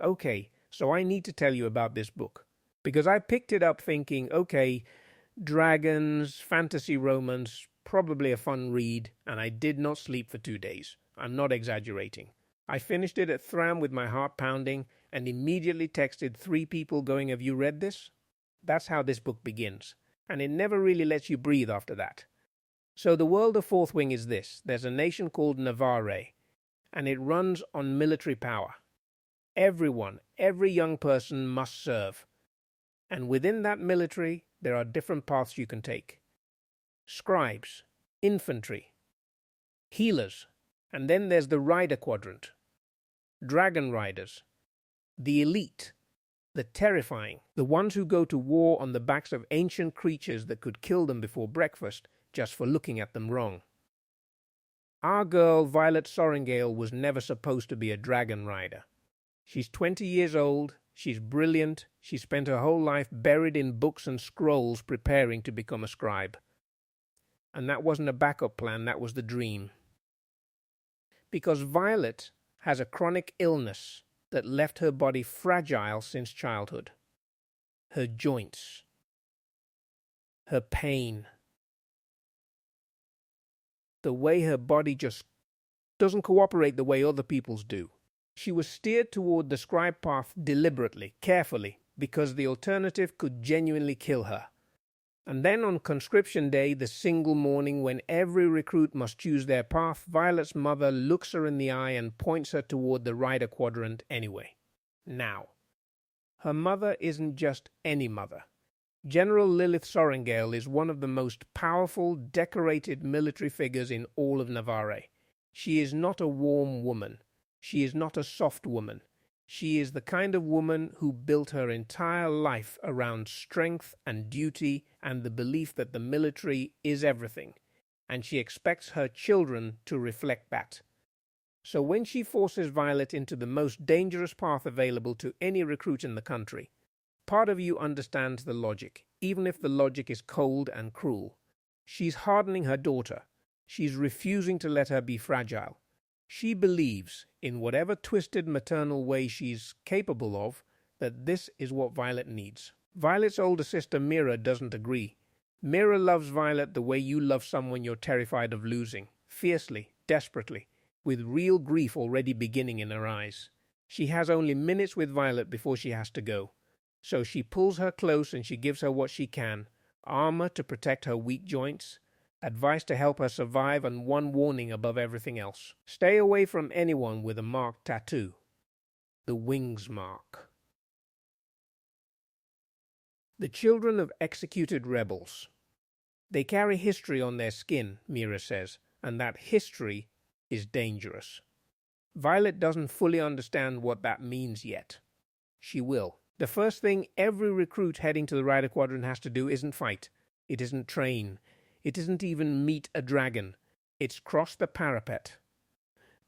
Okay, so I need to tell you about this book. Because I picked it up thinking, okay, dragons, fantasy romance, probably a fun read, and I did not sleep for 2 days. I'm not exaggerating. I finished it at Thram with my heart pounding and immediately texted 3 people going, "Have you read this?" That's how this book begins. And it never really lets you breathe after that. So the world of Fourth Wing is this. There's a nation called Navarre, and it runs on military power. Everyone, every young person must serve. And within that military, there are different paths you can take. Scribes, infantry, healers, and then there's the Rider Quadrant. Dragon riders, the elite, the terrifying, the ones who go to war on the backs of ancient creatures that could kill them before breakfast just for looking at them wrong. Our girl, Violet Sorrengail, was never supposed to be a dragon rider. She's 20 years old, she's brilliant, she spent her whole life buried in books and scrolls preparing to become a scribe. And that wasn't a backup plan, that was the dream. Because Violet has a chronic illness that left her body fragile since childhood. Her joints, her pain, the way her body just doesn't cooperate the way other people's do. She was steered toward the scribe path deliberately, carefully, because the alternative could genuinely kill her. And then on conscription day, the single morning when every recruit must choose their path, Violet's mother looks her in the eye and points her toward the Rider Quadrant anyway. Now, her mother isn't just any mother. General Lilith Sorrengail is one of the most powerful, decorated military figures in all of Navarre. She is not a warm woman. She is not a soft woman. She is the kind of woman who built her entire life around strength and duty and the belief that the military is everything, and she expects her children to reflect that. So when she forces Violet into the most dangerous path available to any recruit in the country, part of you understands the logic, even if the logic is cold and cruel. She's hardening her daughter. She's refusing to let her be fragile. She believes, in whatever twisted maternal way she's capable of, that this is what Violet needs. Violet's older sister Mira doesn't agree. Mira loves Violet the way you love someone you're terrified of losing, fiercely, desperately, with real grief already beginning in her eyes. She has only minutes with Violet before she has to go. So she pulls her close and she gives her what she can, armor to protect her weak joints, advice to help her survive, and one warning above everything else. Stay away from anyone with a marked tattoo. The Wings Mark. The children of executed rebels. They carry history on their skin, Mira says, and that history is dangerous. Violet doesn't fully understand what that means yet. She will. The first thing every recruit heading to the Rider Quadrant has to do isn't fight. It isn't train. It isn't even meet a dragon. It's cross the parapet.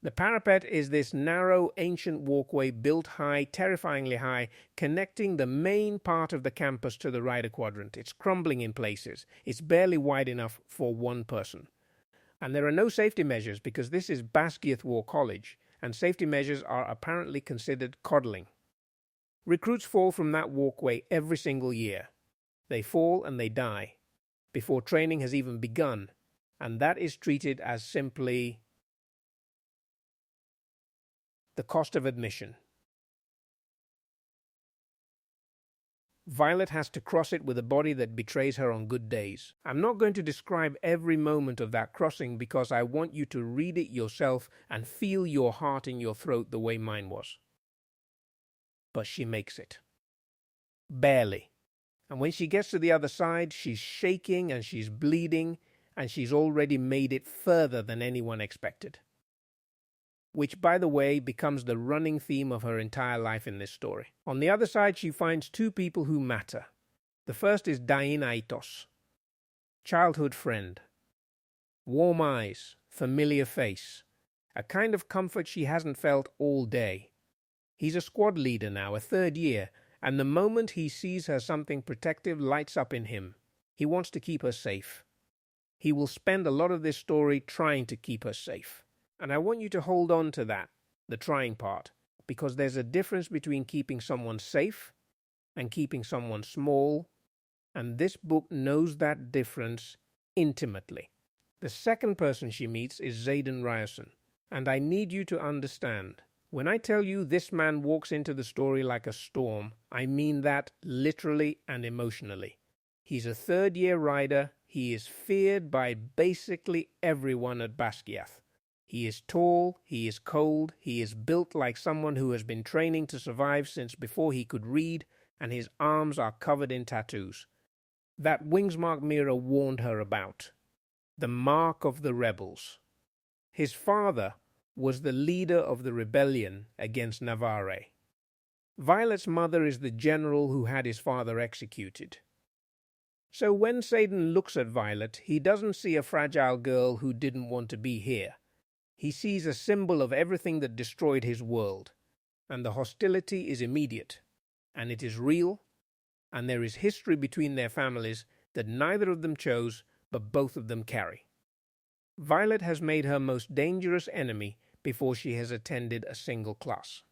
The parapet is this narrow, ancient walkway built high, terrifyingly high, connecting the main part of the campus to the Rider Quadrant. It's crumbling in places. It's barely wide enough for one person. And there are no safety measures because this is Basgiath War College, and safety measures are apparently considered coddling. Recruits fall from that walkway every single year. They fall and they die before training has even begun, and that is treated as simply the cost of admission. Violet has to cross it with a body that betrays her on good days. I'm not going to describe every moment of that crossing because I want you to read it yourself and feel your heart in your throat the way mine was. But she makes it. Barely. And when she gets to the other side, she's shaking and she's bleeding, and she's already made it further than anyone expected. Which, by the way, becomes the running theme of her entire life in this story. On the other side, she finds 2 people who matter. The first is Dain Aitos, childhood friend. Warm eyes, familiar face, a kind of comfort she hasn't felt all day. He's a squad leader now, a 3rd year, and the moment he sees her something protective lights up in him. He wants to keep her safe. He will spend a lot of this story trying to keep her safe. And I want you to hold on to that, the trying part, because there's a difference between keeping someone safe and keeping someone small, and this book knows that difference intimately. The second person she meets is Xaden Ryerson, and I need you to understand, when I tell you this man walks into the story like a storm, I mean that literally and emotionally. He's a third-year rider. He is feared by basically everyone at Basgiath. He is tall, he is cold, he is built like someone who has been training to survive since before he could read, and his arms are covered in tattoos. That Wingsmark mirror warned her about. The mark of the rebels. His father was the leader of the rebellion against Navarre. Violet's mother is the general who had his father executed. So when Xaden looks at Violet, he doesn't see a fragile girl who didn't want to be here. He sees a symbol of everything that destroyed his world, and the hostility is immediate, and it is real, and there is history between their families that neither of them chose, but both of them carry. Violet has made her most dangerous enemy before she has attended a single class.